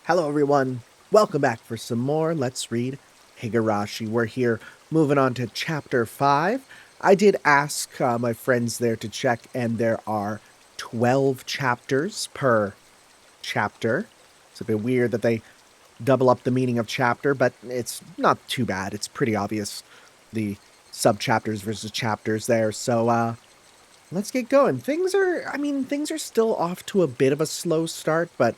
Hello everyone, welcome back for some more Let's Read Higurashi. We're here moving on to chapter 5. I did ask my friends there to check, and there are 12 chapters per chapter. It's a bit weird that they double up the meaning of chapter, but it's not too bad. It's pretty obvious, the sub-chapters versus chapters there. So let's get going. Things are still off to a bit of a slow start, but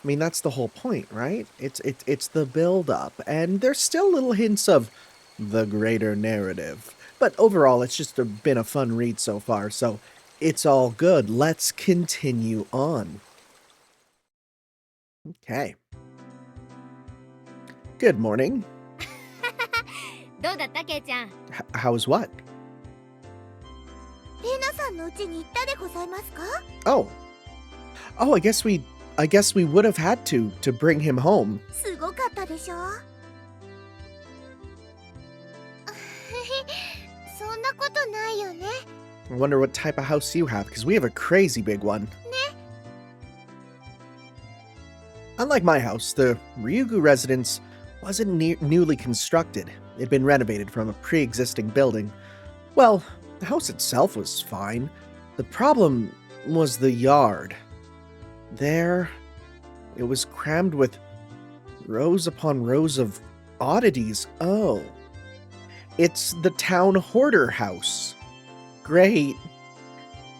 I mean, that's the whole point, right? It's the build-up, and there's still little hints of the greater narrative. But overall, it's just been a fun read so far, so it's all good. Let's continue on. Okay. Good morning. どうだったケイちゃん How's what? レナさんの家に行ったでございますか Oh, I guess we would have had to bring him home. すごかったでしょそんなことないよね I wonder what type of house you have, because we have a crazy big one. Unlike my house, the Ryugu residence wasn't newly constructed. It'd been renovated from a pre-existing building. Well, the house itself was fine. The problem was the yard. There, it was crammed with rows upon rows of oddities. Oh, it's the town hoarder house. Great.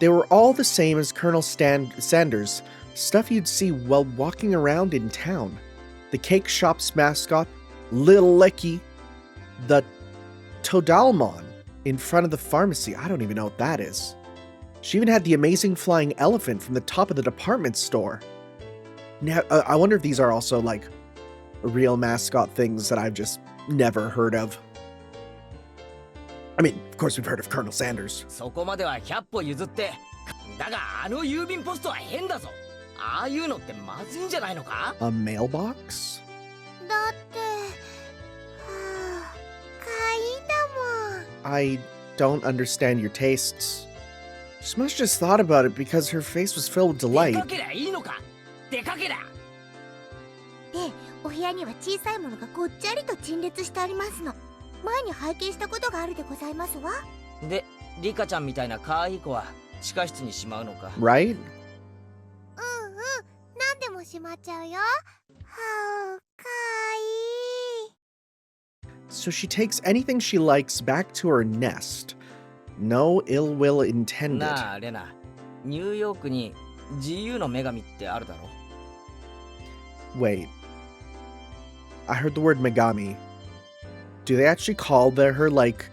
They were all the same as Colonel Sanders, stuff you'd see while walking around in town. The cake shop's mascot, Little Licky, the Todalmon in front of the pharmacy. I don't even know what that is. She even had the amazing flying elephant from the top of the department store. Now, I wonder if these are also, like, real mascot things that I've just never heard of. I mean, of course we've heard of Colonel Sanders. そこまでは100歩譲って。だがあの郵便ポストは変だぞ。ああいうのってまずいんじゃないのか A mailbox? だってかいいんだもん I don't understand your tastes. She must have just thought about it because her face was filled with 出 delight. かけりゃいいのか出かけりゃで、お部屋には小さいものがごっちゃりと陳列してありますの前に拝見したことがあるでございますわで、リカちゃんみたいな可愛い子は地下室にしまうのか Right? 何でもしまっちゃうよはあ、かいい So she takes anything she likes back to her nest. No ill will intended. なあレナニューヨークに自由の女神ってあるだろ Wait. I heard the word Megami. Do they actually call her, like,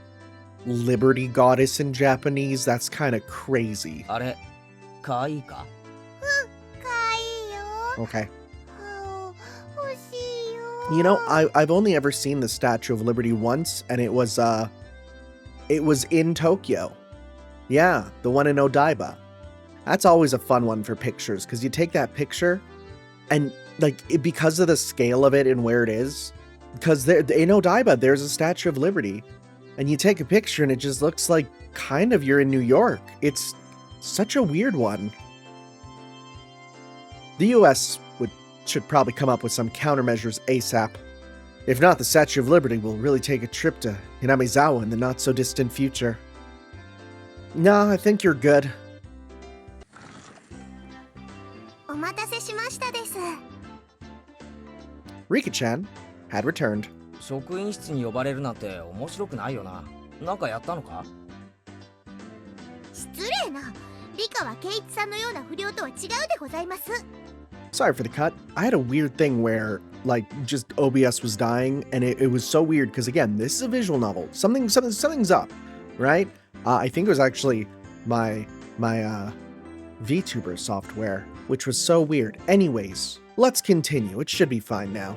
Liberty Goddess in Japanese? That's kind of crazy. あれ可愛いかかいいよ Okay. はあ、欲しいよ You know, I've only ever seen the Statue of Liberty once, and it was in Tokyo. Yeah, the one in Odaiba. That's always a fun one for pictures, because you take that picture, and, like, because of the scale of it and where it is, because in Odaiba, there's a Statue of Liberty, and you take a picture, and it just looks like kind of you're in New York. It's such a weird one. The US should probably come up with some countermeasures ASAP. If not, the Statue of Liberty will really take a trip to Hinamizawa in the not-so-distant future. No, I think you're good. お待たせしましたです Rika-chan had returned. 職員室に呼ばれるなんて面白くないよななんかやったのか失礼なリカはケイイチさんのような不良とは違うでございます Sorry for the cut. I had a weird thing where, like, just OBS was dying, and it was so weird, because again, this is a visual novel. Something's up, right? I think it was actually my VTuber software, which was so weird. Anyways, let's continue. It should be fine now.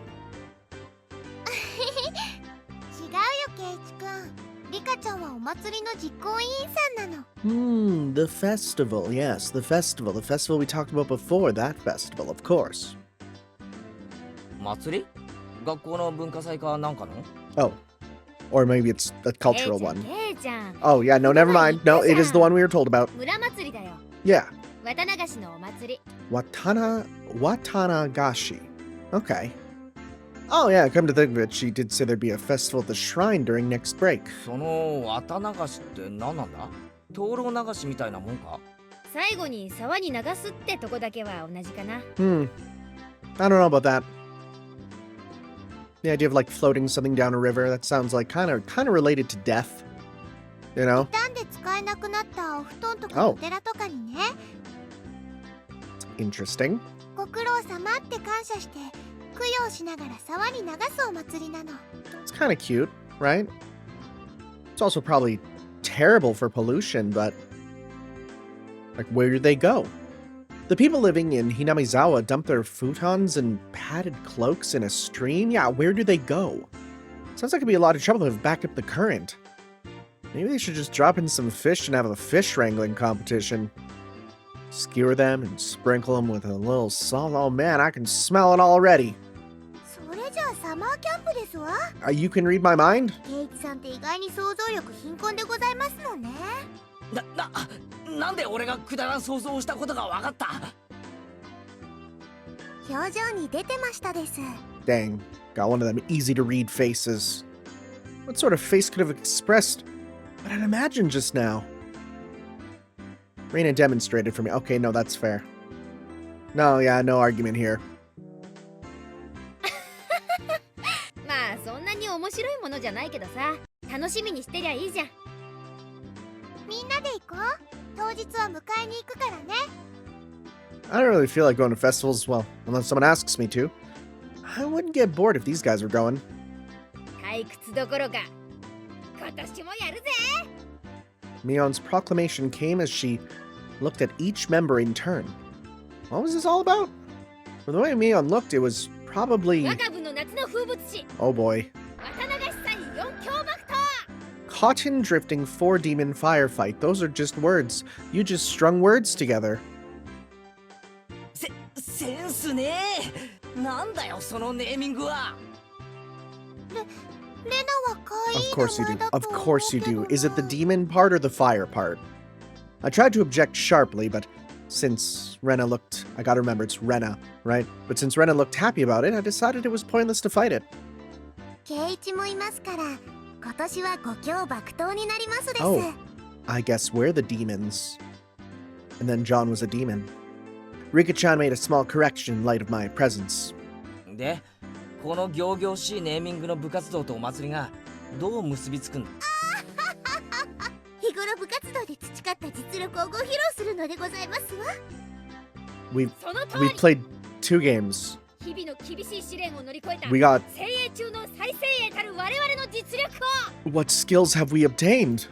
違うよケイイチくんリカちゃんはお祭りの実行委員さんなの The festival. Yes, the festival. The festival we talked about before. That festival, of course. 祭り学校の文化祭かなんかの Oh. Or maybe it's a cultural one. ケイちゃん Oh, yeah, no, never mind. No, it is the one we were told about. 村祭りだよ Yeah. 綿流しのお祭り Watanagashi. Okay. Oh yeah, come to think of it, she did say there'd be a festival at the shrine during next break. その綿流しって何なんだ？灯籠流しみたいなもんか？最後に沢に流すってとこだけは同じかな。I don't know about that. The idea of like floating something down a river, that sounds like kind of related to death. You know? 傷んで使えなくなったお布団とかお寺とかにね、Interesting. ご苦労様って感謝して供養しながら沢に流すお祭りなの。 It's kind of cute, right? It's also probably terrible for pollution, but like, where do they go? The people living in Hinamizawa dump their futons and padded cloaks in a stream? Yeah, where do they go? Sounds like it'd be a lot of trouble to have backed up the current. Maybe they should just drop in some fish and have a fish wrangling competition. Skewer them and sprinkle them with a little salt. Oh man, I can smell it already. それじゃあサマーキャンプですわ。You can read my mind? ケイチさんって意外に想像力貧困でございますのね。なんで俺がくだらん想像をしたことが分かった？表情に出てましたです。 Dang, got one of them easy to read faces. What sort of face could have expressed what I'd imagined just now? Rena demonstrated for me. Okay, no, that's fair. No, yeah, no argument here. まあそんなに面白いものじゃないけどさ、楽しみにしてりゃいいじゃん。みんなで行こう。当日は迎えに行くからね。 I don't really feel like going to festivals, well, unless someone asks me to. I wouldn't get bored if these guys were going. 退屈どころか今年もやるぜ。 Mion's proclamation came as she looked at each member in turn. What was this all about? From the way Mion looked, it was probably... 若部の夏の風物詩。 Oh boy. 綿流し祭4強爆投。 Cotton drifting 4-demon firefight. Those are just words. You just strung words together. センスねえ。なんだよそのネーミングは。レナは可愛い Of course you 名前 do. だと Of 思う course you けど do. Is it the な。 demon part or the fire part? I tried to object sharply, but since Rena looked... I gotta remember, it's Rena, right? But since Rena looked happy about it, I decided it was pointless to fight it. ケイチもいますから、今年は5強爆投になりますです。 Oh. I guess we're the demons. And then John was a demon. Rika-chan made a small correction in light of my presence. で、この仰々しいネーミングの部活動とお祭りがどう結びつくんだ？日頃部活動で培った実力をご披露するのでございますわ。 We've その通 we り。 played 2 games. 日々の厳しい試練を乗り越えた We got... 精鋭中の最精鋭たる我々の実力を。 What skills have we obtained?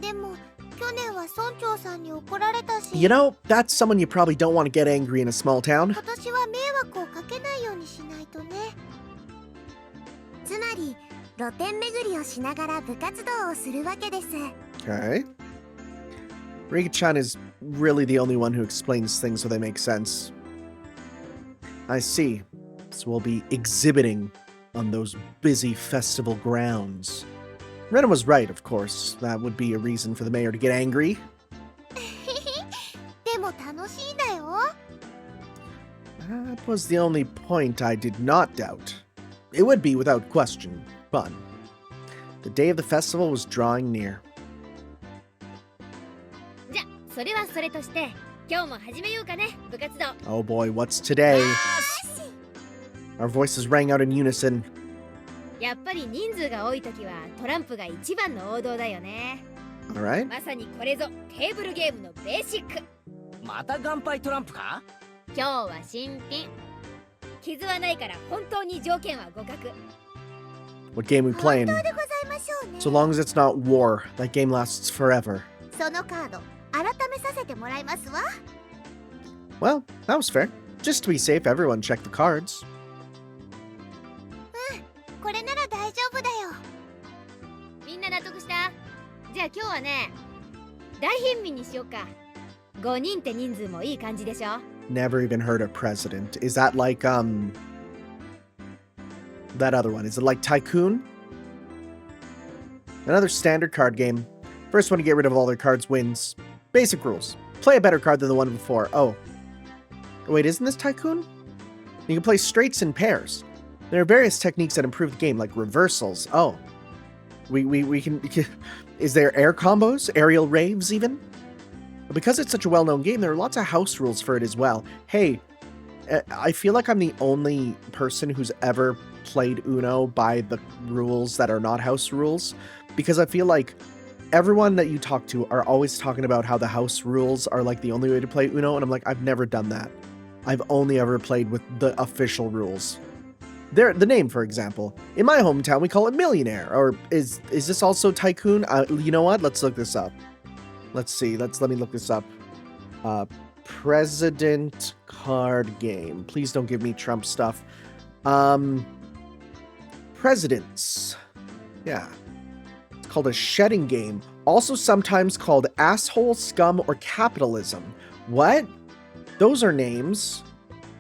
でも去年は村長さんに怒られたし、 You know, that's someone you probably don't want to get angry in a small town. 今年は迷惑をかけないようにしないとね。つまり露店巡りをしながら部活動をするわけです。 Okay. Rika-chan is really the only one who explains things so they make sense. I see. So we'll be exhibiting on those busy festival grounds. Rena was right, of course. That would be a reason for the mayor to get angry. でも楽しいんだよ。 That was the only point I did not doubt. It would be, without question, fun. The day of the festival was drawing near. じゃそれはそれとして今日も始めようかね部活動。 Oh boy, what's today? Our voices rang out in unison. やっぱり人数が多い時はトランプが一番の王道だよね。 Alright. まさにこれぞテーブルゲームのベーシック。また乾杯トランプか？今日は新品。傷はないから本当に条件は互角。 What game we 本 playing? 当でございましょうね。 So long as it's not war, that game lasts forever. そのカード改めさせてもらいますわ。 Well, that was fair. Just to be safe, everyone checked the cards. これなら大丈夫だよ。みんな納得した？じゃあ今日はね、大貧民にしようか。5人って人数もいい感じでしょ？ Never even heard of President. Is that like, that other one? Is it like Tycoon? Another standard card game. First one to get rid of all their cards wins. Basic rules. Play a better card than the one before. Oh. Wait, isn't this Tycoon? You can play straights and pairs. There are various techniques that improve the game, like reversals. Oh. We can... Is there air combos? Aerial raves, even? But because it's such a well-known game, there are lots of house rules for it as well. Hey, I feel like I'm the only person who's ever played Uno by the rules that are not house rules, because I feel like everyone that you talk to are always talking about how the house rules are like the only way to play Uno, and I'm like, I've never done that. I've only ever played with the official rules. The name, for example. In my hometown, we call it Millionaire, or is this also Tycoon? You know what? Let's look this up. Let's see. Let me look this up. President card game. Please don't give me Trump stuff. Presidents. Yeah. It's called a shedding game. Also sometimes called asshole, scum, or capitalism. What? Those are names.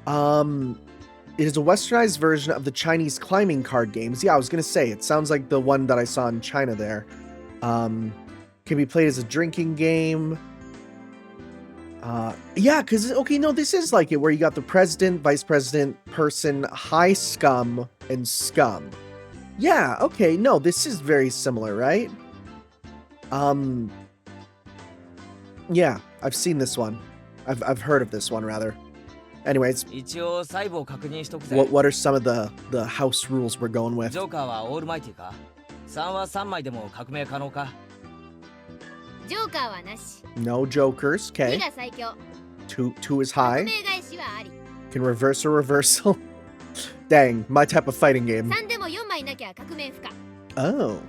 It is a westernized version of the Chinese climbing card games. Yeah, I was gonna say, it sounds like the one that I saw in China there. Can be played as a drinking game. Yeah, because, okay, no, this is like it, where you got the president, vice president, person, high scum, and scum. Yeah, okay, no, this is very similar, right? Yeah, I've seen this one. I've heard of this one, rather. Anyways, what are some of the house rules we're going with? ジョーカーはオールマイティか3は3枚でも革命可能かジョーカーはなし No jokers, 2 okay. が最強 Two is 革 high. 命返しはあり Can reverse a reversal. Dang, my type of fighting game. 3でも4枚なきゃ革命不可 Oh.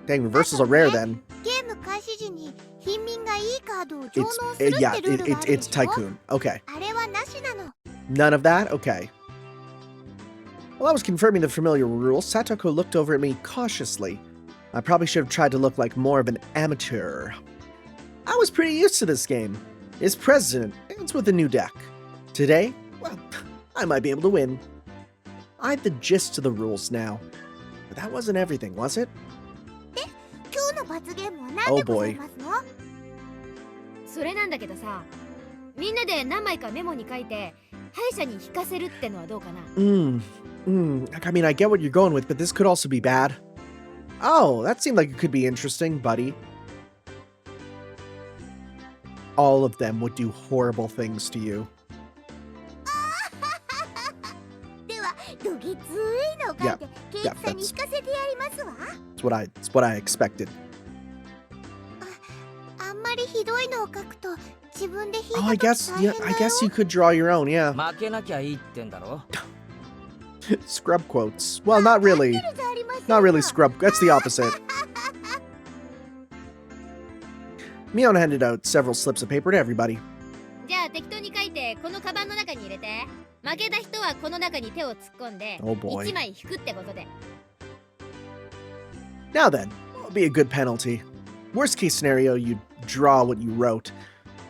Dang, reversals are rare then. ゲーム開始時に貧民がいいカードを上納 It's するっ yeah, てルールがあるで it's しょ Tycoon. Okay. あれはなしなの。 None of that? Okay. While I was confirming the familiar rules, Satoko looked over at me cautiously. I probably should have tried to look like more of an amateur. I was pretty used to this game. It's president, and it's with a new deck. Today, well, I might be able to win. I had the gist of the rules now. But that wasn't everything, was it? 今日の罰ゲームは何でございますの？それなんだけどさみんなで何枚かメモに書いて歯医者に引かせるってのはどうかな I mean, I get what you're going with, but this could also be bad. Oh, that seemed like it could be interesting, buddy. All of them would do horrible things to you. ではどぎついのを書いてケイチさんに引かせてやりますわ。It's what I expected. あんまりひどいのを書くと自分で引い Oh, た I 時 guess, 大変 yeah, だ I よ。 guess you could draw your own, yeah. 負けなきゃいいってんだろ Scrub quotes. Well, not really. じゃありません Not really よ scrub. That's the opposite. Mion handed out several slips of paper to everybody. じゃあ適当に書いてこのカバンの中に入れて負けた人はこの中に手を突っ込んで Oh boy. 1枚引くってことで Now then, what would be a good penalty? Worst case scenario, you'd draw what you wrote.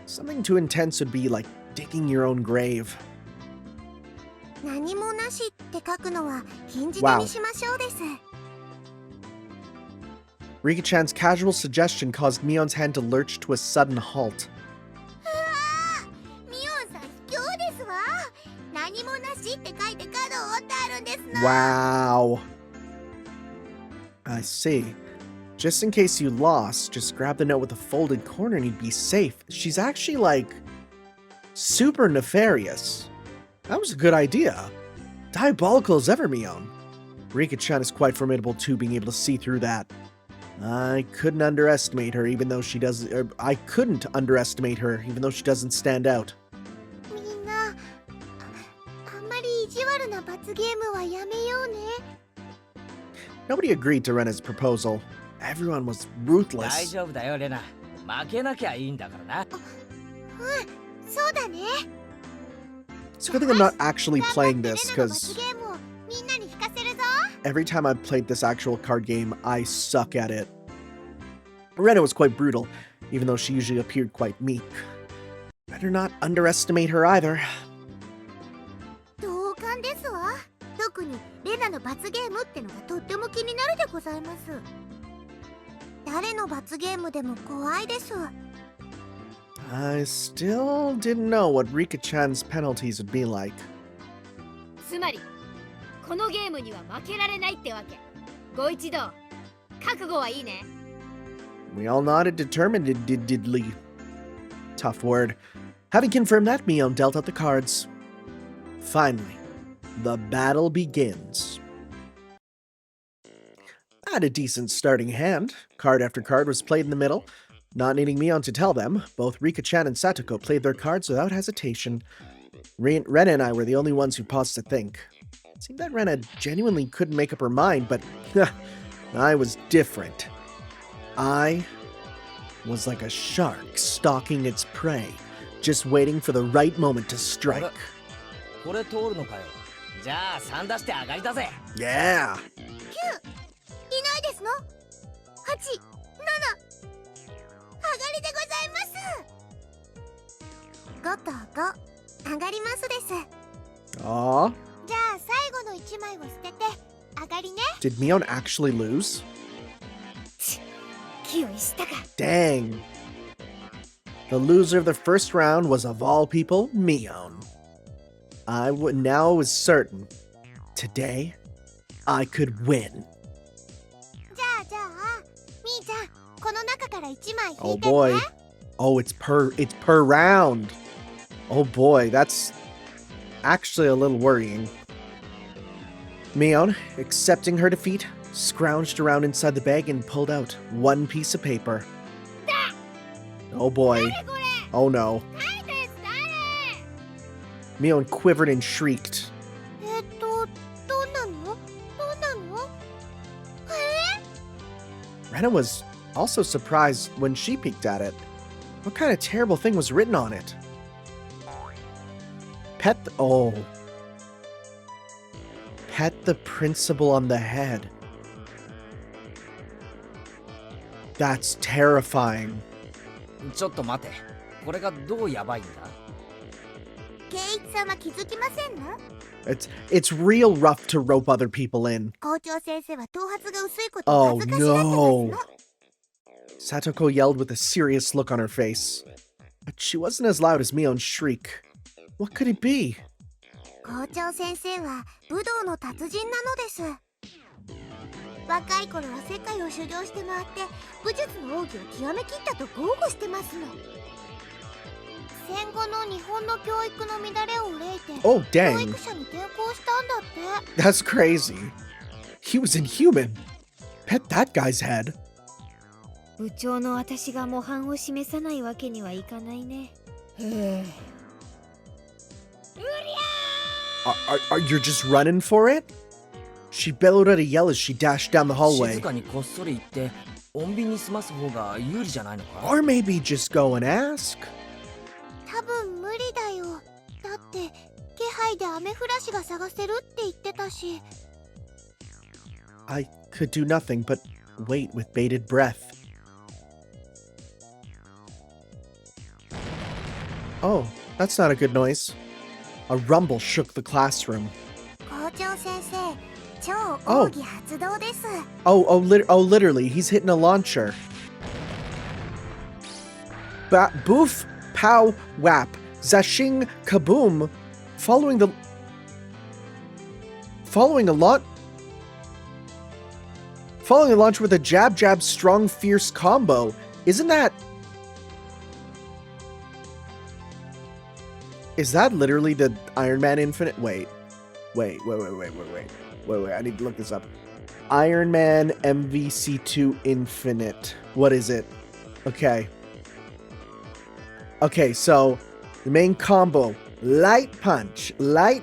Something too intense would be like digging your own grave. 何もなしって書くのは禁じ手にしましょうです。Rika-chan's casual suggestion caused Mion's hand to lurch to a sudden halt. ミオンさん卑怯ですわ。何もなしって書いてカードを折ってあるんですの。 Wow. I see. Just in case you lost, just grab the note with a folded corner and you'd be safe. She's actually, like, super nefarious. That was a good idea. Diabolical as ever, Mion. Rika-chan is quite formidable too, being able to see through that. I couldn't underestimate her, even though she doesn't... I couldn't underestimate her, even though she doesn't stand out. みんな、あんまり意地悪な罰ゲームはやめようね。 Nobody agreed to Rena's proposal. Everyone was 大 ruthless. 丈夫だよレナ負けなきゃいいんだからなそうだね。 It's a good thing I'm not actually playing this, 頑張ってレナの罰 because ゲームをみんなに引かせるぞ。 every time I've played this actual card game, I suck at it. Rena was quite brutal, even though she usually appeared quite meek. Better not underestimate her either. 同感ですわ。特にレナの罰ゲームってのがとっても気になるでございます。誰の罰ゲームでも怖いです。 I still didn't know what Rika-chan's penalties would be like. つまりこのゲームには負けられないってわけ。ご一同覚悟はいいね。 We all nodded determinedly. Tough word. Having confirmed that, Mion dealt out the cards. Finally, the battle begins. I had a decent starting hand. Card after card was played in the middle. Not needing Mion to tell them, both Rika-chan and Satoko played their cards without hesitation. Rena and I were the only ones who paused to think. It seemed that Rena genuinely couldn't make up her mind, but I was different. I was like a shark stalking its prey, just waiting for the right moment to strike. これ通るのかよ。じゃあ3出して上がりだぜ。 Yeah! いないですの ?8、7、上がりでございます。5と5、上がりますです。 Aww. じゃあ最後の1枚を捨てて、上がりね。 Did Mion actually lose? 気をしたか。 Dang. The loser of the first round was, of all people, Mion. Now it was certain. Today, I could win. じゃあ、みーちゃん、この中から1枚引 Oh いてね。 boy. Oh, it's per round. Oh boy, that's actually a little worrying. Mion, accepting her defeat, scrounged around inside the bag and pulled out one piece of paper. Oh boy. これ Oh no. 書いたやつ誰？ Mion quivered and shrieked. どんなの Rena was also surprised when she peeked at it. What kind of terrible thing was written on it? Pet the principal on the head. That's terrifying. ちょっと待て。これがどうやばいんだ？ケイイチ様気づきませんの？ It's real rough to rope other people in. 校長先生は頭髪が薄いこと Oh を恥ずかしがってますの。 no. Satoko yelled with a serious look on her face. But she wasn't as loud as Mion's shriek. What could it be? 校長先生は武道の達人なのです。若い頃は世界を修行して回って武術の奥義を極めきったと豪語してますの。戦後の日本の教育の乱れを憂いて Oh, 教 dang. 育者に転校したんだって。 That's crazy. He was inhuman. Pet that guy's head. 部長の私が模範を示さないわけにはいかないね。You're just running for it? She bellowed at a yell as she dashed down the 静 hallway. かにこっそり行って穏便に済ます方が有利じゃないのか？ Or maybe just go and ask. 多分無理だよ。だって気配でアメフラシが探せるって言ってたし。 I could do nothing but wait with bated breath. Oh, that's not a good noise. A rumble shook the classroom. 校長先生、超奥義発動です。 Literally, he's hitting a launcher. Boof, pow, whap, zashing, kaboom. Following a launch with a jab, jab, strong, fierce combo. Isn't that... Is that literally the Iron Man Infinite? Wait. I need to look this up. Iron Man MVC2 Infinite. What is it? Okay, so the main combo: light punch, light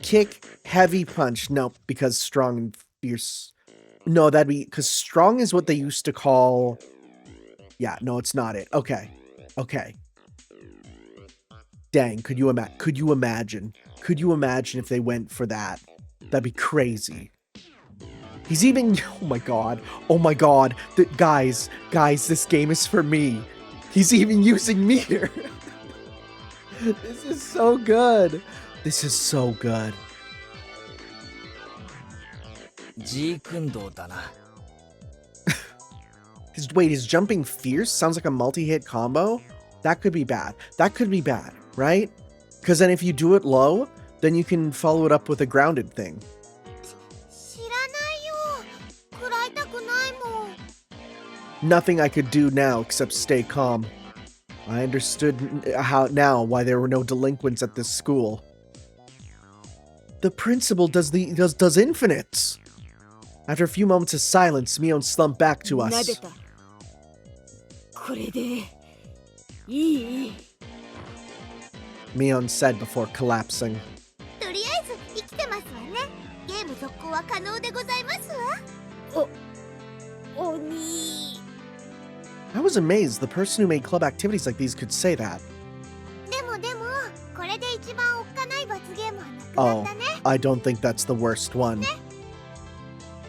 kick, heavy punch. No, because strong and fierce. No, that'd be because strong is what they used to call. Yeah, no, it's not it. Okay. Dang, could you imagine? Could you imagine if they went for that? That'd be crazy. He's even... Oh my god. Guys, this game is for me. He's even using me here. This is so good. ジークンドーだな。His jumping fierce sounds like a multi-hit combo? That could be bad, right? Because then if you do it low, Then you can follow it up with a grounded thing. 知らないよ。食らいたくないもん。 Nothing I could do now except stay calm. I understood now why there were no delinquents at this school. The principal does infinites. After a few moments of silence, Mion slumped back to us. 撫でた。これでいい。 Mion said before collapsing. とりあえず生きてますわね。ゲーム続行は可能でございますわ。鬼。 I was amazed the person who made club activities like these could say that. でもこれで一番おっかない罰ゲームはなく Oh, なったね。 I don't think that's the worst one.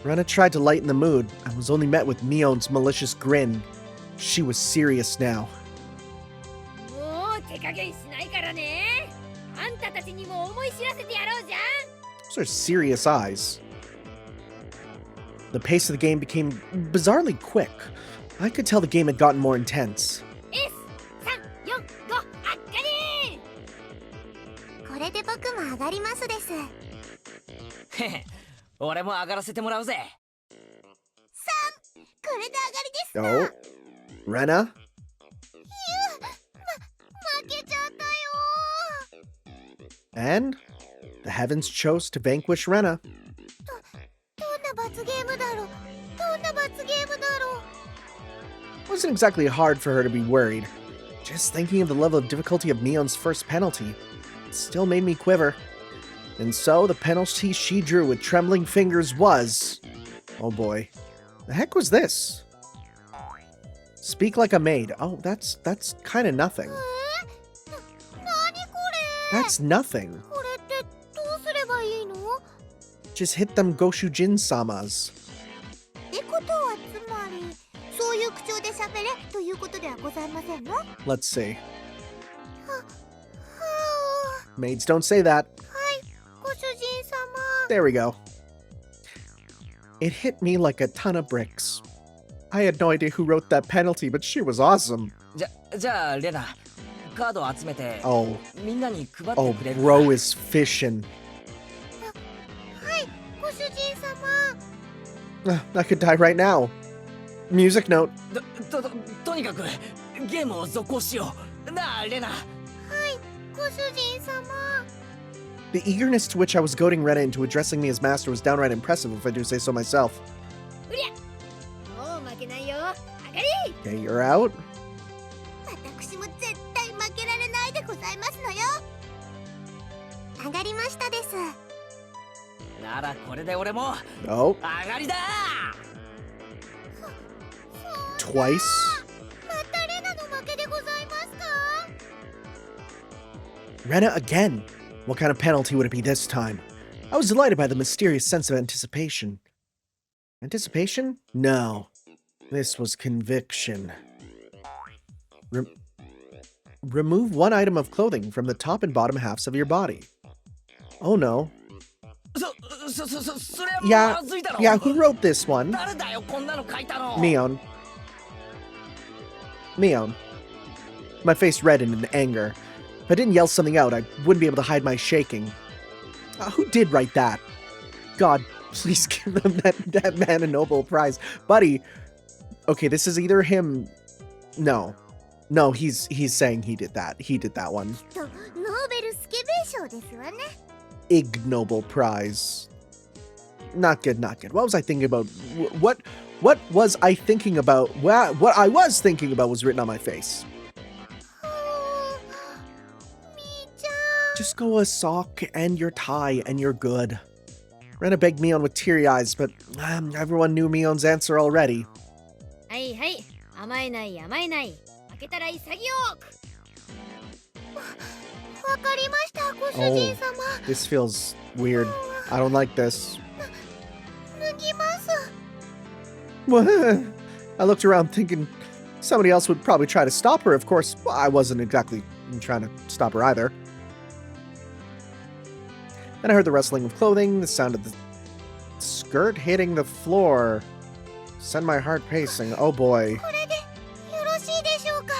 Rena tried to lighten the mood and was only met with Mion's malicious grin. She was serious now. もう手加減しないからね。あんたたちにも思い知らせてやろうじゃん。 Those are serious eyes. The pace of the game became bizarrely quick. I could tell the game had gotten more intense. S345 あっかり。これで僕も上がりますです。へへ、俺も上がらせてもらうぜ。これで上がりです Oh, Rena? 負けちゃったよ And the heavens chose to vanquish Rena. どんな罰ゲームだろう。どんな罰ゲームだろう。 It wasn't exactly hard for her to be worried. Just thinking of the level of difficulty of Mion's first penalty still made me quiver. And so the penalty she drew with trembling fingers was... Oh boy. The heck was this? Speak like a maid. Oh, that's kind of nothing. なにこれ That's nothing. これってどうすればいいの Just hit them Goshujin-samas. ってことはつまりそういう口調で喋れということではございませんの Let's see. は Maids don't say that. ご主人様 There we go. It hit me like a ton of bricks. I had no idea who wrote that penalty, but she was awesome. じゃあレナ、カードを集めて Oh, みんなに配っ oh, てくれる bro is fishing. はいご主人様 I could die right now. Music note. とにかくゲームを続行しよう。なあレナ。ご主人様 The eagerness to which I was goading Rena into addressing me as master was downright impressive, if I do say so myself. うりゃ。もう負けないよ。上がり。 Okay, you're out. 私も絶対負けられないでございますのよ上がりましたですならこれで俺も Oh, 上がりだ。 twice. またレナの負けでございますか Rena again. What kind of penalty would it be this time? I was delighted by the mysterious sense of anticipation. Anticipation? No. This was conviction. Remove one item of clothing from the top and bottom halves of your body. Oh no. それは Yeah, まずいだろ。 yeah, who wrote this one? 誰だよこんなの書いたの。 Mion. My face reddened in anger. If I didn't yell something out, I wouldn't be able to hide my shaking. Who did write that? God, please give them that man a Nobel Prize. Buddy, okay, this is either him... No, he's saying he did that. He did that one. とノーベルスケベ賞ですわね Ig Nobel Prize. Not good, not good. What was I thinking about? What was I thinking about? What I was thinking about was written on my face. みーちゃん Just go a sock and your tie and you're good. Rena begged Mion with teary eyes, but everyone knew Mion's answer already. はいはい。甘えない甘えない。負けたら潔く。わかりましたご主人様 This feels weird. I don't like this. 脱ぎます I looked around thinking somebody else would probably try to stop her. Of course, I wasn't exactly trying to stop her either. Then I heard the rustling of clothing, the sound of the skirt hitting the floor. Send my heart pacing. Oh boy. これでよろしいでしょうか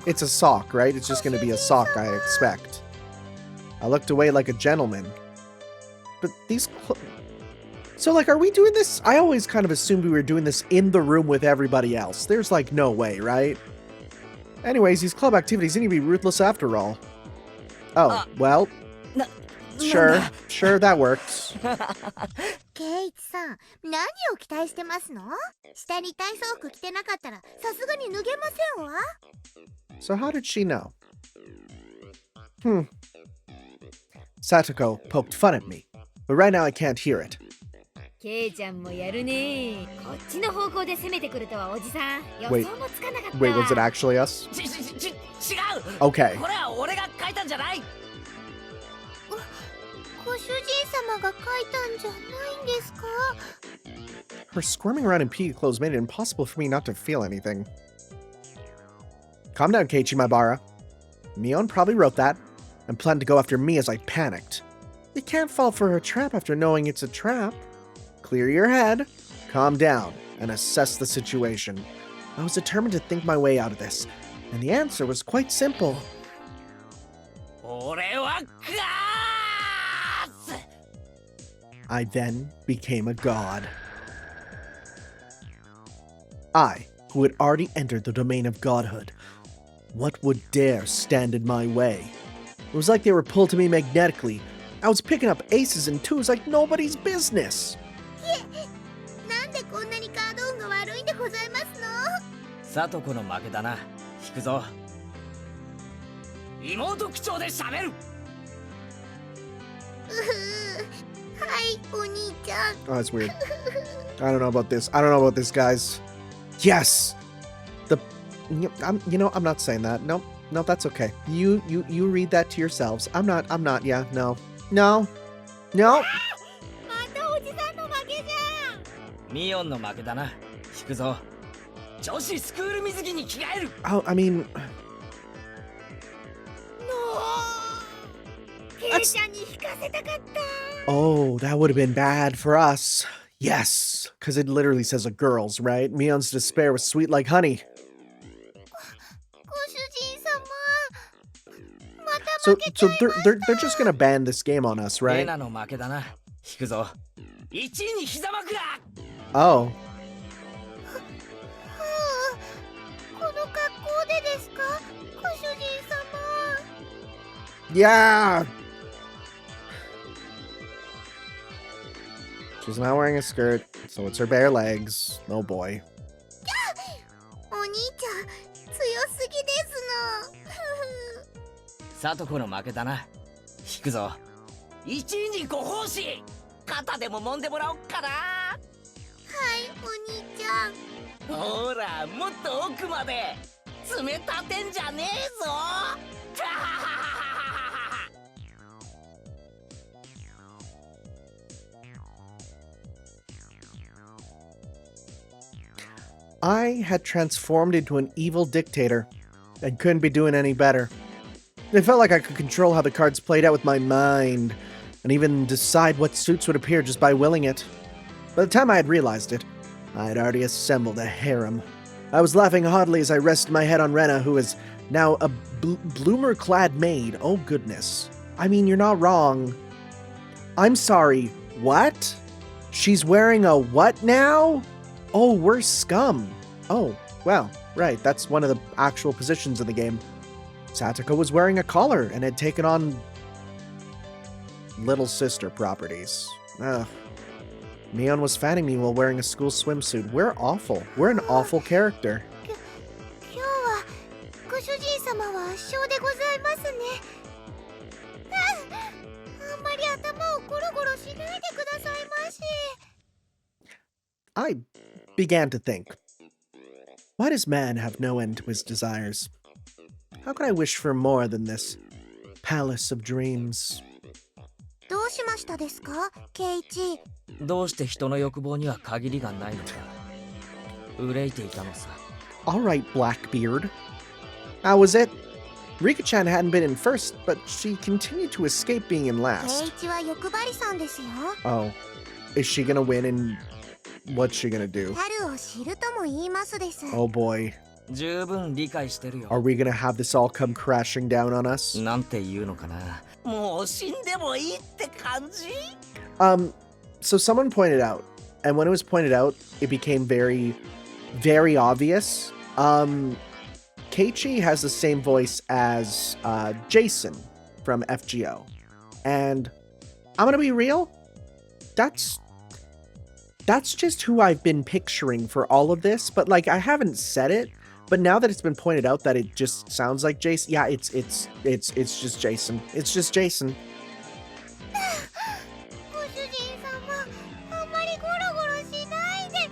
It's a sock, right? It's just going to be a sock, I expect. I looked away like a gentleman. But these... So, like, are we doing this? I always kind of assumed we were doing this in the room with everybody else. There's, like, no way, right? Anyways, these club activities need to be ruthless after all. Oh, well... Sure, that works. ケイチさん、何を期待してますの？下に体操服着てなかったらさすがに脱げませんわ。So how did she know? Satoko poked fun at me, but right now I can't hear it. ケイちゃんもやるね。こっちの方向で攻めてくるとはおじさん。予 Wait, 想もつかなかった。 wait, was it actually us? 違う Okay. これは俺が書いたんじゃない。ご主人様が書いたんじゃないんですか？ Her squirming around in piggy clothes made it impossible for me not to feel anything. Calm down, Keiichi Maibara. Mion probably wrote that and planned to go after me as I panicked. You can't fall for her trap after knowing it's a trap. Clear your head, calm down, and assess the situation. I was determined to think my way out of this, and the answer was quite simple. 俺はI then became a god. I, who had already entered the domain of godhood. What would dare stand in my way? It was like they were pulled to me magnetically. I was picking up aces and twos like nobody's business. なんでこんなにカード運が悪いんでございますの？サトコの負けだな。引くぞ。妹口調で喋る。はい、お兄ちゃん。 Oh, that's weird. I don't know about this. I don't know about this, guys. Yes! I'm not saying that. No, that's okay. You read that to yourselves. I'm not, yeah, no. またおじさんの負けじゃん。ミオンの負けだな。引くぞ。女子スクール水着に着替える。Oh, I mean... ケイちゃんに引かせたかった。 Oh, that would have been bad for us. Yes, because it literally says a girl's, right? Mion's despair was sweet like honey. ご主人様。また So, 負けちゃいました。 they're just gonna ban this game on us, レ right? ナの負けだな。引くぞ。1位に膝枕。Oh. この格好でですか？ご主人様。 Yeah! She's not wearing a skirt, so it's her bare legs. Oh boy. お兄ちゃん、強すぎですの。サトコの負けだな。引くぞ。1位にご奉仕。肩でも揉んでもらおっかな。はい、お兄ちゃん。ほら、もっと奥まで。爪立てんじゃねえぞ。I had transformed into an evil dictator and couldn't be doing any better. It felt like I could control how the cards played out with my mind and even decide what suits would appear just by willing it. By the time I had realized it, I had already assembled a harem. I was laughing haughtily as I rested my head on Rena, who is now a bloomer-clad maid. Oh goodness. I mean, you're not wrong. I'm sorry, what? She's wearing a what now? Oh, we're scum. Oh, well, right, that's one of the actual positions in the game. Satoko was wearing a collar and had taken on little sister properties. Ugh. Mion was fanning me while wearing a school swimsuit. We're awful. We're an awful character. 今日はご主人様は圧勝でございますね。あんまり頭をゴロゴロしないでくださいまし。 I began to think, why does man have no end to his desires? How could I wish for more than this palace of dreams? どうしましたですか、ケイチ？どうして人の欲望には限りがないのか。憂いていたのさ。All right, Blackbeard. How was it? Rika-chan hadn't been in first, but she continued to escape being in ケイ last. チは欲張りさんですよ。 Oh, is she gonna win and what's she gonna do? 春を知るとも言いますです。 Oh boy. 十分理解してる Are よ we gonna have this all come crashing down on us? なんて言うのかなもう死んでもいいって感じ So someone pointed out, and when it was pointed out, it became very, very obvious. Keiichi has the same voice as Jason from FGO. And I'm gonna be real, that's just who I've been picturing for all of this, but like I haven't said it, but now that it's been pointed out that it just sounds like Jason, yeah, it's just Jason. It's just Jason. ご主人様、あんまりゴロゴロしないで。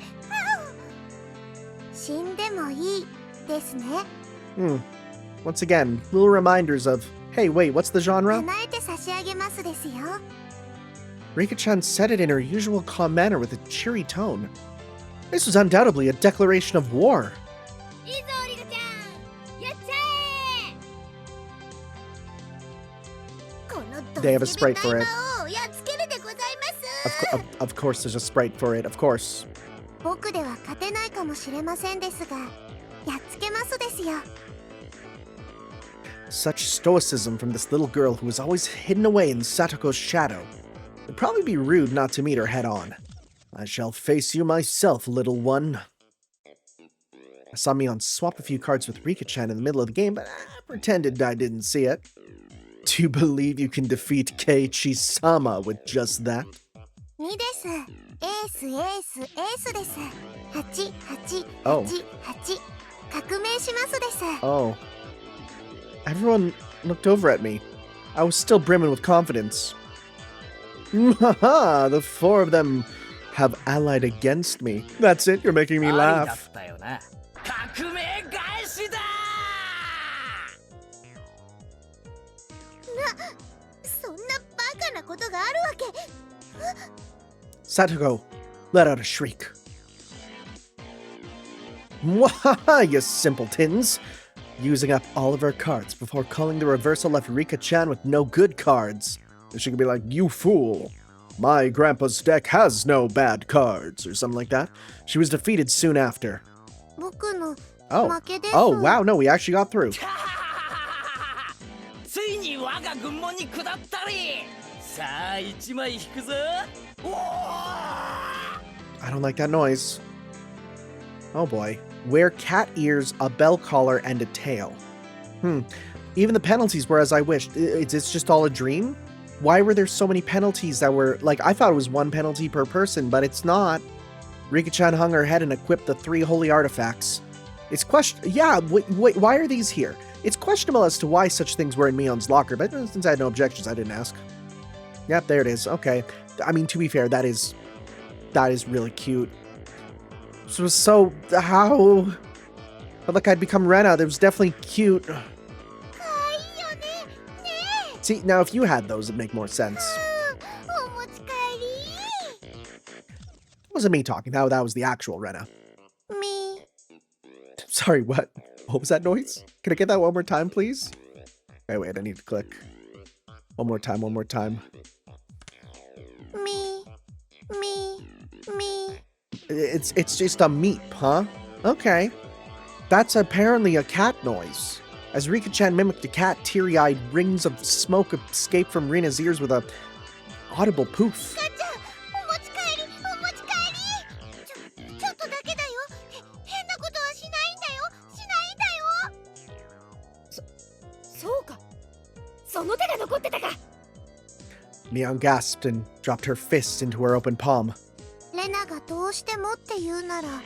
死んでもいいですね。Once again, little reminders of, hey, wait, what's the genre? 叶えて差し上げますですよ。 Rika-chan said it in her usual calm manner with a cheery tone. This was undoubtedly a declaration of war. いいぞリカちゃん、やっちゃえ。この They have a sprite for it. をやっつけるでございます。 Of course there's a sprite for it, of course. 僕では勝てないかもしれませんですが、やっつけますですよ。 Such stoicism from this little girl who was always hidden away in Satoko's shadow. It'd probably be rude not to meet her head on. I shall face you myself, little one. I saw Mion swap a few cards with Rika-chan in the middle of the game, but I pretended I didn't see it. Do you believe you can defeat Keiichi-sama with just that? 2です。エース、エース、エースです。8、8、Oh. 8、8。革命しますです。 Oh. Everyone looked over at me. I was still brimming with confidence. Haha, the four of them have allied against me. That's it, you're making me ありだ laugh. ったよな革命返しだそんなバカなことがあるわけ。 Satoko let out a shriek. Mwahaha, you simpletons! Using up all of her cards before calling the reversal left Rika-chan with no good cards. She could be like, you fool. My grandpa's deck has no bad cards, or something like that. She was defeated soon after. 僕の Oh. 負けです。 Oh, wow, no, we actually got through. ついに我が軍門に下ったりさあ一枚引くぞおー I don't like that noise. Oh boy. Wear cat ears, a bell collar, and a tail. Even the penalties were as I wished. It's just all a dream? Why were there so many penalties that were... Like, I thought it was one penalty per person, but it's not. Rika-chan hung her head and equipped the 3 holy artifacts. It's Yeah, wait, why are these here? It's questionable as to why such things were in Mion's locker, but since I had no objections, I didn't ask. Yep, there it is. Okay. I mean, to be fair, that is really cute. So how... But like I'd become Rena, that was definitely cute. かわいいよね。ね See, now if you had those, it'd make more sense. え。お持ち帰り。 It wasn't me talking, that was the actual Rena. み。 Sorry, what? What was that noise? Can I get that one more time, please? Wait, I need to click. One more time. み。み。み。 It's just a meep, huh? Okay. That's apparently a cat noise. As Rika-chan mimicked a cat, teary-eyed rings of smoke escaped from Rena's ears with a audible poof. ガチャ、お持ち帰り、お持ち帰り。ちょっとだけだよ。変なことはしないんだよ。しないんだよ。そうか、その手が残ってたか。 Mion gasped and dropped her fist into her open palm. レナがどうしてもって言うなら、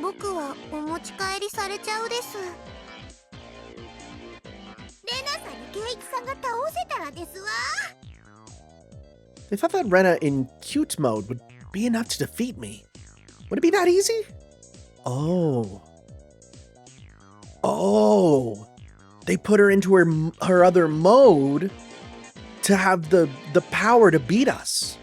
僕はお持ち帰りされちゃうです。レナさんにケイイチさんが倒せたらですわ。 They thought that Rena in cute mode would be enough to defeat me. Would it be that easy? Oh. They put her into her other mode to have the power to beat us.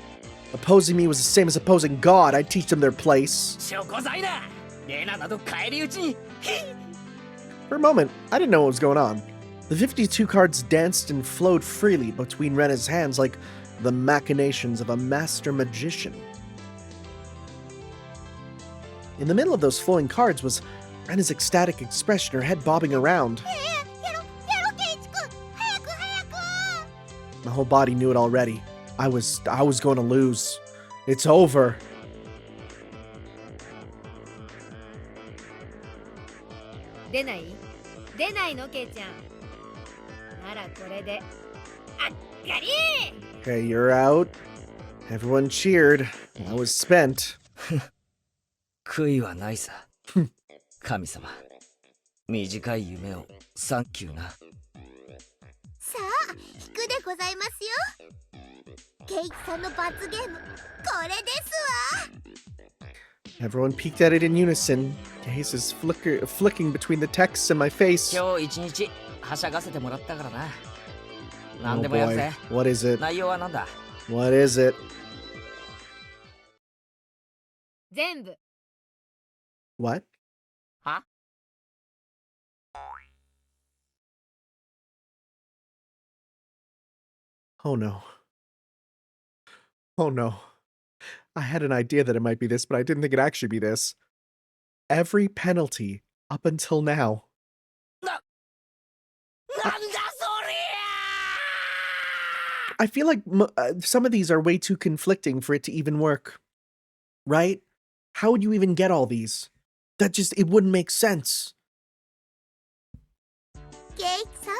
Opposing me was the same as opposing God. I'd teach them their place. 証拠罪だレナなど返り討ちに For a moment, I didn't know what was going on. The 52 cards danced and flowed freely between Rena's hands like the machinations of a master magician. In the middle of those flowing cards was Rena's ecstatic expression, her head bobbing around. ケイチくん、早く早く。 My whole body knew it already. I was going to lose. It's over. 出ないのケイちゃん。ならこれであっがり Okay, you're out. Everyone cheered. I was spent. 悔いはないさ。神様。短い夢をサンキューな。さあ、引くでございますよ。ケイチさんの罰ゲーム、これですわ。 Everyone peeked at it in unison. Gaze flicking between the texts in my face. 今日一日はしゃがせてもらったからな。何 Oh でもやる boy. ぜ。 What is it? 内容はなんだ？ What is it? 全部 What? は？ Oh no. Oh no. I had an idea that it might be this, but I didn't think it'd actually be this. Every penalty up until now. なんだそりゃ I feel like some of these are way too conflicting for it to even work. Right? How would you even get all these? It wouldn't make sense. ケイチさん、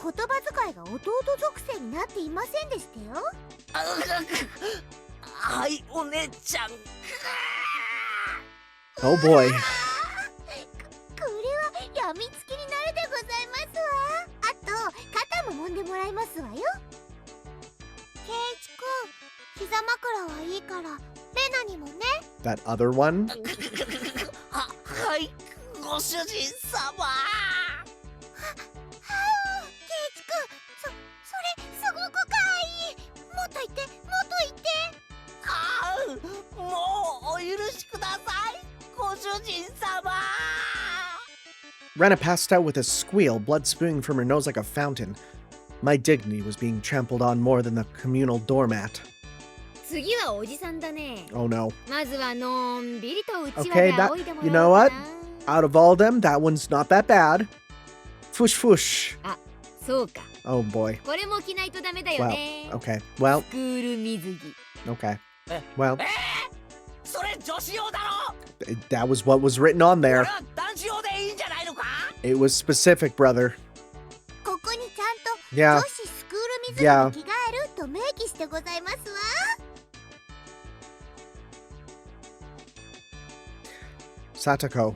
言葉遣いが弟属性になっていませんでしたよ。はい、お姉ちゃん。 Oh boy. これはやみつきになるでございますわ。あと、肩も揉んでもらいますわよ。ケイチくん、膝枕はいいから、レナにもね。 That other one? はい、ご主人様。ケイチくん、それすごくかわいい。もっと言って、もっと言って。ああ、もうお許しください、ご主人様。 Rena passed out with a squeal, blood spewing from her nose like a fountain. My dignity was being trampled on more than the communal doormat. 次はおじさんだね。 Oh no. まずはのんびりとうちわ Okay, で that, 仰いでも you ら know おう what? かな。 Out of all them, that one's not that bad. Fush fush. そうか。 Oh boy. これも着ないとダメだよ Well, ね。 okay. Well, スクール水着。 okay. え Well, それ女子用だろ。 that was what was written on これ there. は男子用でいいんじゃないのか。 It was specific, brother. ここにちゃんと Yeah. 女子スクール水着に着替えると明記してございますわ。 Satoko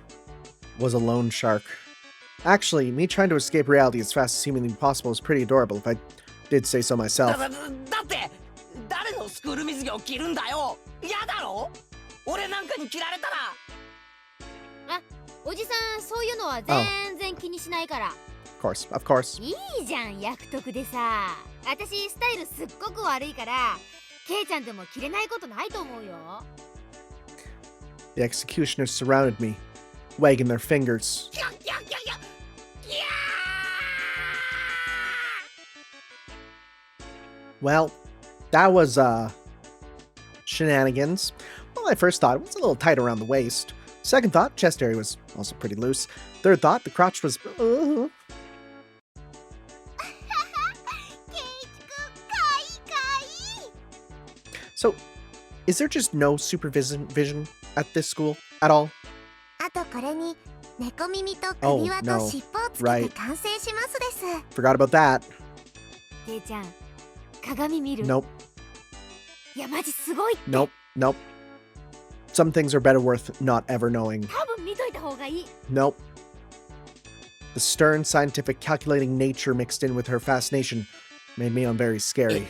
was a loan shark. Actually, me trying to escape reality as fast as humanly possible is pretty adorable, if I did say so だ myself. って誰のスクール水着を着るんだよ。嫌だろ。俺なんかに着られたら。おじさん、そういうのは全然気にしないから。 Of course. いいじゃん、役得でさ。私スタイルすっごく悪いから、ケイちゃんでも着れないことないと思うよ。 The executioners surrounded me, wagging their fingers. キャッキャッキャッキャッキャ Well, that was, shenanigans. Well, I first thought it was a little tight around the waist. Second thought, chest area was also pretty loose. Third thought, the crotch was... ケイチくん、かわいいかわいい。 So, is there just no supervision at this school at all? あとこれに猫耳と首輪 Oh, no. と尻尾をつけ Right. て完成しますです。 Forgot about that. ケイちゃん、鏡見る？ Nope, いや、マジすごいって。 nope. Some things are better worth not ever knowing. 多分見といた方がいい。 Nope. The stern, scientific, calculating nature mixed in with her fascination made me very scary.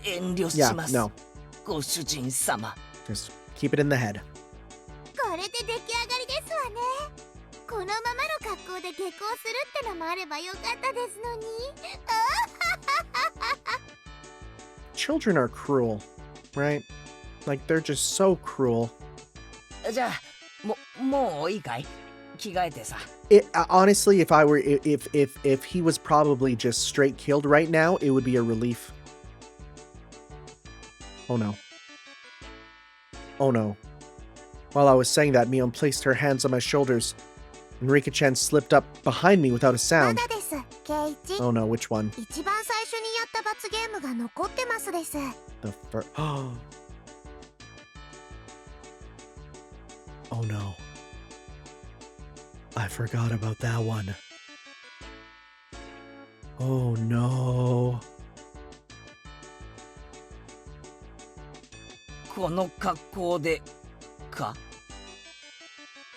遠慮し Yeah, ます。 no. ご主人様。 Just keep it in the head. これで出来上がりですわね。このままの格好で下校するってのもあればよかったですのに。 Children are cruel, right? Like, they're just so cruel. じゃあ、もういいかい？着替えてさ。 Honestly, if he was probably just straight killed right now, it would be a relief. Oh no. Oh no. While I was saying that, Mion placed her hands on my shoulders. Rika-chan slipped up behind me without a ま sound. だですケイイチ Oh no, which one? 一番最初にやった罰ゲームが残ってますです The first. Oh no. I forgot about that one. Oh no. この格好でか？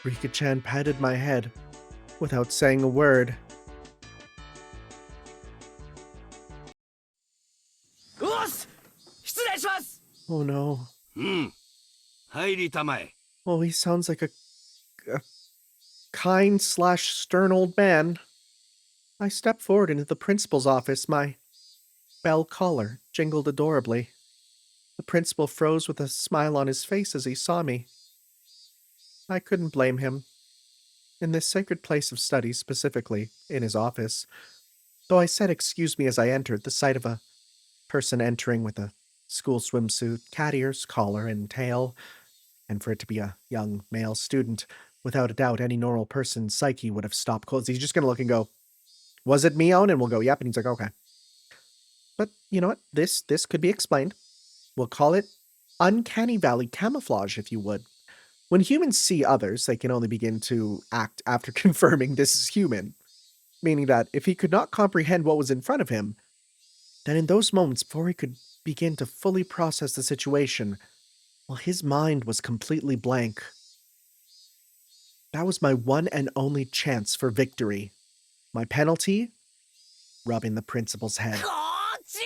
Rika-chan patted my head without saying a word. よし、失礼します。 Oh no. 入りたまえ。 Oh, he sounds like a kind/stern old man. I stepped forward into the principal's office. My bell collar jingled adorably. The principal froze with a smile on his face as he saw me. I couldn't blame him. In this sacred place of study, specifically in his office, though I said excuse me as I entered, the sight of a person entering with a school swimsuit, cat ears, collar, and tail, and for it to be a young male student, without a doubt, any normal person's psyche would have stopped cold. He's just going to look and go, was it Mion? And we'll go, yep. And he's like, okay. But you know what? This could be explained. We'll call it uncanny valley camouflage, if you would. When humans see others, they can only begin to act after confirming this is human. Meaning that if he could not comprehend what was in front of him, then in those moments, before he could begin to fully process the situation, well, his mind was completely blank. That was my one and only chance for victory. My penalty? Rubbing the principal's head. こっちよ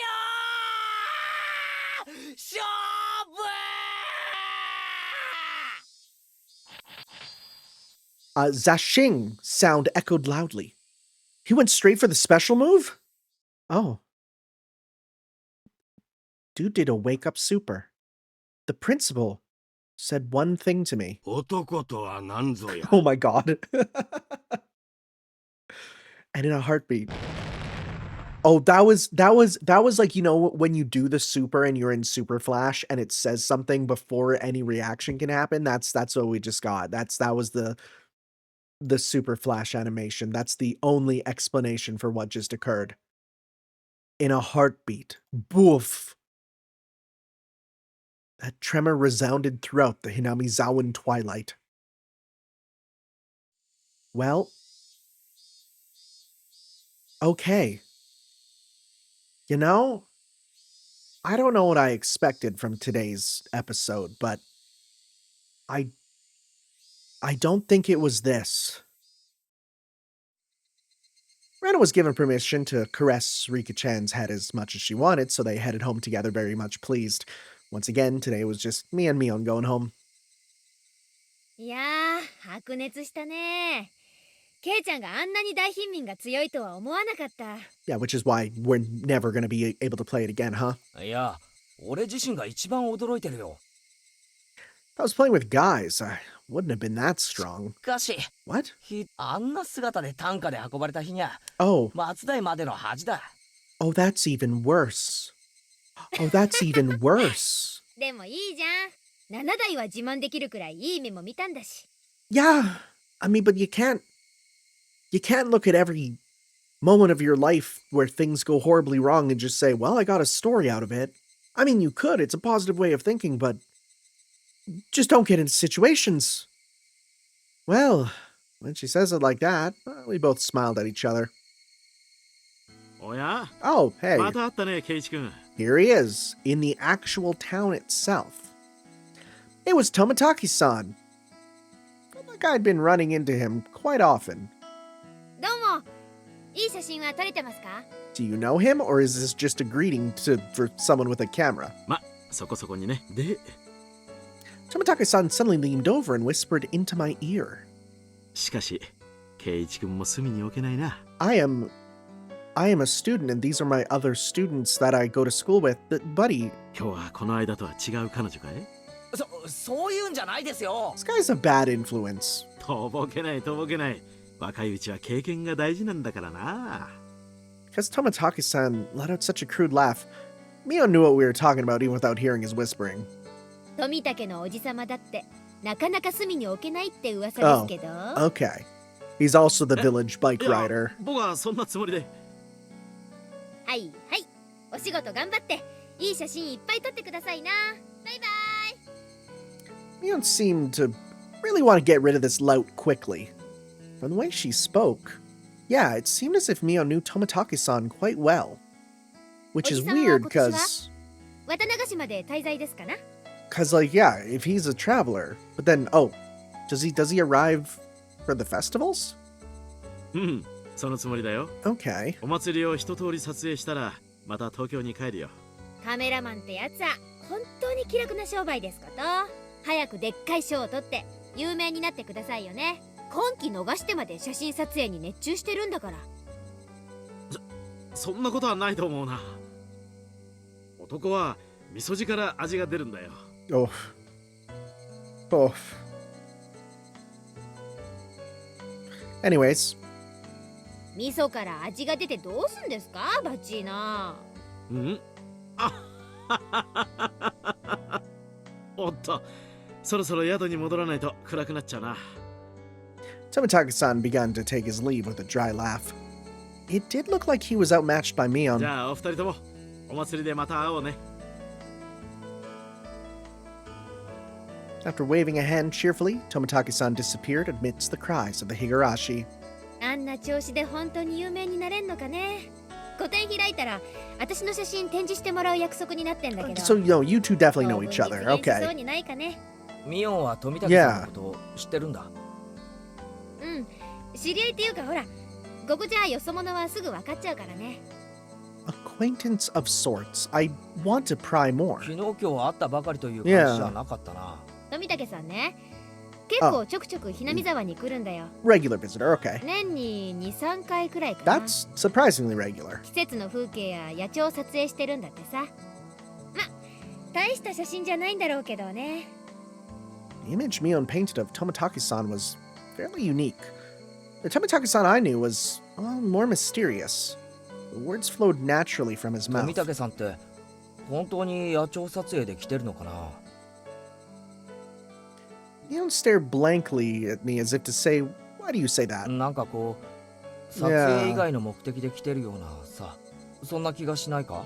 ー！勝負！ Zashing sound echoed loudly. He went straight for the special move? Oh. Dude did a wake-up super. The principal said one thing to me. 男とは何ぞや。 Oh my god. And in a heartbeat. Oh, that was like, you know, when you do the super and you're in Super Flash and it says something before any reaction can happen. That's what we just got. That was the Super Flash animation. That's the only explanation for what just occurred. In a heartbeat. Boof. That tremor resounded throughout the Hinamizawan twilight. Well, okay. You know, I don't know what I expected from today's episode, but I don't think it was this. Rena was given permission to caress Rika-chan's head as much as she wanted, so they headed home together very much pleased. Once again, today was just me and Mion going home. いやー、白熱したね。ケイちゃんがあんなに大貧民が強いとは思わなかった。 Yeah, which is why we're never going to be able to play it again, huh? いや、俺自身が一番驚いてるよ。 If I was playing with guys, I wouldn't have been that strong. しかし、 What? あんな姿で担架で運ばれた日にゃ、 Oh, 松代までの恥だ。 oh, that's even worse. Oh, that's even worse. でもいいじゃん。7台は自慢できるくらいいい目も見たんだし。 Yeah, I mean, but you can't look at every moment of your life where things go horribly wrong and just say, well, I got a story out of it. I mean, you could. It's a positive way of thinking, but just don't get into situations. Well, when she says it like that, we both smiled at each other. おや Oh, hey, また会ったね、ケイチ君。 here he is, in the actual town itself. It was Tomotaki-san. Like I'd been running into him quite often. どうも。いい写真は撮れてますか？ Do you know him, or is this just a greeting for someone with a camera? ま、そこそこにね。で、 Tomotaki-san suddenly leaned over and whispered into my ear. しかし、ケイチ君も隅に置けないな。 I am a student, and these are my other students that I go to school with. Buddy, 今日はこの間とは違う彼女かい？そういうんじゃないですよ。 this guy's a bad influence. とぼけないとぼけない。若いうちは経験が大事なんだからな。 Because Tomotaki-san let out such a crude laugh. Mio knew what we were talking about even without hearing his whispering. 富武のおじさまだってなかなか隅に置けないって噂ですけど。 Okay. He's also the village bike いや rider. 僕はそんなつもりで。はいはい、お仕事頑張っていい写真いっぱい撮ってくださいな。バイバイ。 Mion seemed to really want to get rid of this lout quickly. From the way she spoke, yeah, it seemed as if Mio knew Tomotaki-san quite well. Which is weird, because... 綿流しまで滞在ですかな。 Because, like, yeah, if he's a traveler, but then, oh, does he arrive for the festivals? うん、そのつもりだよ。 Okay. お祭りを一通り撮影したら、また東京に帰るよ。カメラマンってやつは本当に気楽な商売ですこと。早くでっかい賞を取って有名になってくださいよね。今期逃してまで写真撮影に熱中してるんだから。そんなことはないと思うな。男は味噌汁から味が出るんだよ。Oh. Oh. Anyways. 味噌から味が出てどうすんですか、バチーナ。ん？あおっと、そろそろ宿に戻らないと暗くなっちゃうな。Tomotaki-san began to take his leave with a dry laugh. It did look like he was outmatched by じ Mion. ゃあお二人ともお祭りでまた会おうね。 After waving a hand cheerfully, Tomotaki-san disappeared amidst the cries of the Higurashi. あんな調子で本当に有名になれんのかね。個展開いたら私の写真展示してもらう約束になってんだけど。 So, you two definitely know each 当 other. 分実現しそう Okay. にないかね。ミオンは富武さんのことを知ってるんだ。うん、知り合いっていうかほら、ここじゃよそ者はすぐ分かっちゃうからね。 Acquaintance of sorts. I want to pry more. 昨日今日会ったばかりという感じじゃなかったな。富武さんね、結構ちょくちょくひなみ沢に来るんだよ。 Regular visitor, okay. 年に2、3回くらいかな。 That's surprisingly regular. 季節の風景や野鳥を撮影してるんだってさ。ま、大した写真じゃないんだろうけどね。 The image Mion painted of Tomotaki-san was fairly unique. The Tomotaki-san I knew was, well, more mysterious. The words flowed naturally from his 富 mouth. 武さんって本当に野鳥撮影で来てるのかな。 Mion stared blankly at me as if to say, why do you say that? なんかこう撮影以外の目的で来てるようなさ、そんな気がしないか。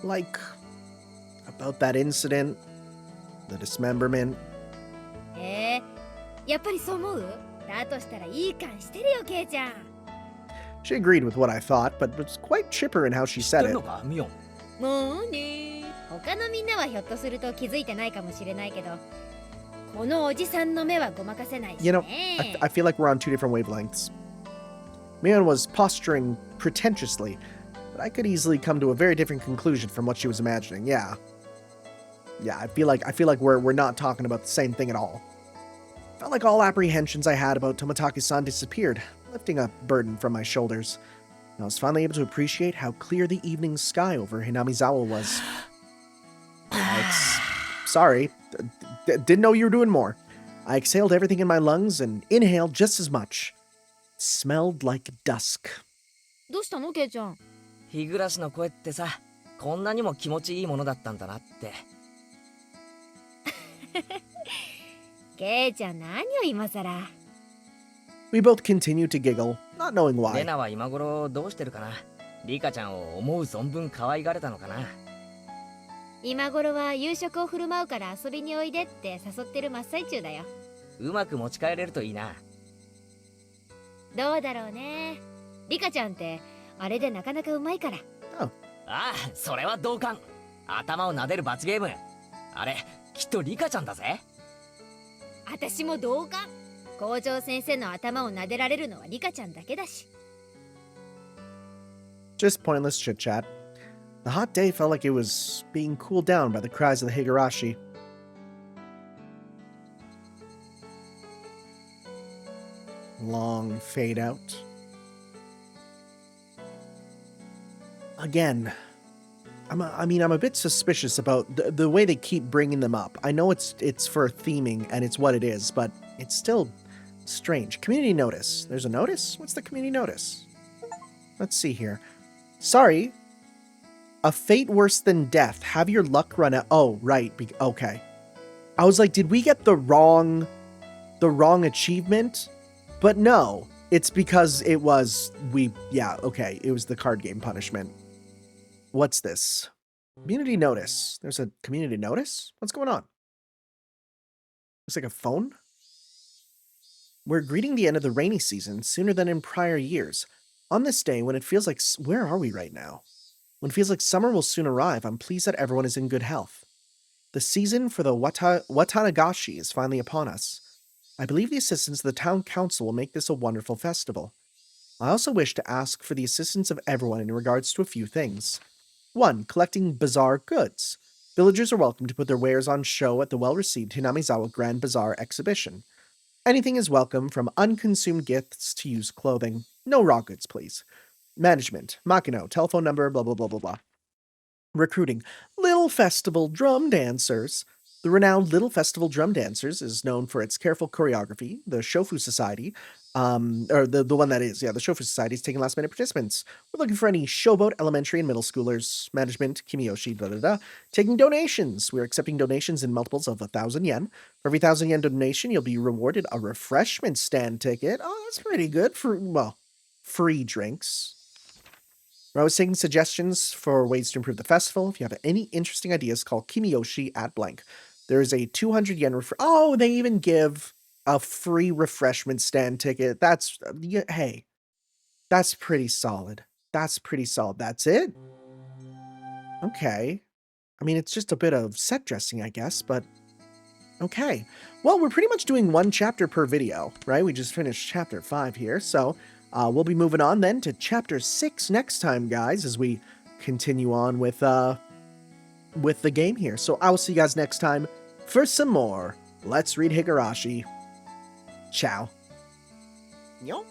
Like, about that incident, the dismemberment. やっぱりそう思う？だとしたらいい感してるよ、ケイちゃん。 She agreed with what I thought, but was quite chipper in how she 知って said る it. のかミオン。もうね。他のみんなはひょっとすると気づいてないかもしれないけど、このおじさんの目はごまかせないし You know, ね。 I feel like we're on two different wavelengths. Mion was posturing pretentiously, but I could easily come to a very different conclusion from what she was imagining. Yeah. Yeah, I feel like we're not talking about the same thing at all. Felt like all apprehensions I had about Tomotaki-san disappeared, lifting a burden from my shoulders. I was finally able to appreciate how clear the evening sky over Hinamizawa was. Sorry, didn't know you were doing more. I exhaled everything in my lungs and inhaled just as much. It smelled like dusk. どうしたの、ケイちゃん。日暮らしの声ってさ、こんなにも気持ちいいものだったんだなって。ケイちゃん、何を今さら。 We both continued to giggle, not knowing レ why. ナは今頃どうしてるかな。リカちゃんを思う存分可愛がれたのかな。今頃は夕食を振る舞うから遊びにおいでって誘ってる真っ最中だよ。うまく持ち帰れるといいな。どうだろうね。リカちゃんってあれでなかなかうまいから。ああ、それは同感。頭を撫でる罰ゲーム。あれ、きっとリカちゃんだぜ。私も同感。校長先生の頭を撫でられるのはリカちゃんだけだし。 Just pointless chit chat. The hot day felt like it was being cooled down by the cries of the Higurashi. Long fade out. Again, I'm a bit suspicious about the way they keep bringing them up. I know it's for theming and it's what it is, but it's still strange. Community notice. There's a notice? What's the community notice? Let's see here. Sorry. A fate worse than death. Have your luck run out. Oh, right. Okay. I was like, did we get the wrong achievement? But no, it's because it was, it was the card game punishment. What's this? Community notice. There's a community notice? What's going on? Looks like a phone? We're greeting the end of the rainy season sooner than in prior years. On this day, when it feels like... Where are we right now? When it feels like summer will soon arrive, I'm pleased that everyone is in good health. The season for the Watanagashi is finally upon us. I believe the assistance of the town council will make this a wonderful festival. I also wish to ask for the assistance of everyone in regards to a few things. 1. Collecting bazaar goods. Villagers are welcome to put their wares on show at the well-received Hinamizawa Grand Bazaar exhibition. Anything is welcome, from unconsumed gifts to used clothing. No raw goods, please. Management. Makino. Telephone number, blah, blah, blah, blah, blah. Recruiting. Little Festival Drum Dancers. The renowned Little Festival Drum Dancers is known for its careful choreography. The Shofu Society, the Shofu Society is taking last-minute participants. We're looking for any showboat elementary and middle schoolers. Management, Kimiyoshi, Taking donations. We're accepting donations in multiples of 1,000 yen. For every 1,000 yen donation, you'll be rewarded a refreshment stand ticket. Oh, that's pretty good for, free drinks. We're always taking suggestions for ways to improve the festival. If you have any interesting ideas, call Kimiyoshi at blank. There is a 200 yen oh, they even give a free refreshment stand ticket. That's, hey, that's pretty solid. That's pretty solid. That's it? Okay. I mean, it's just a bit of set dressing, I guess, but okay. Well, we're pretty much doing one chapter per video, right? We just finished chapter 5 here, so we'll be moving on then to chapter 6 next time, guys, as we continue on with the game here. So I will see you guys next time for some more Let's Read Higurashi. Ciao. Yo.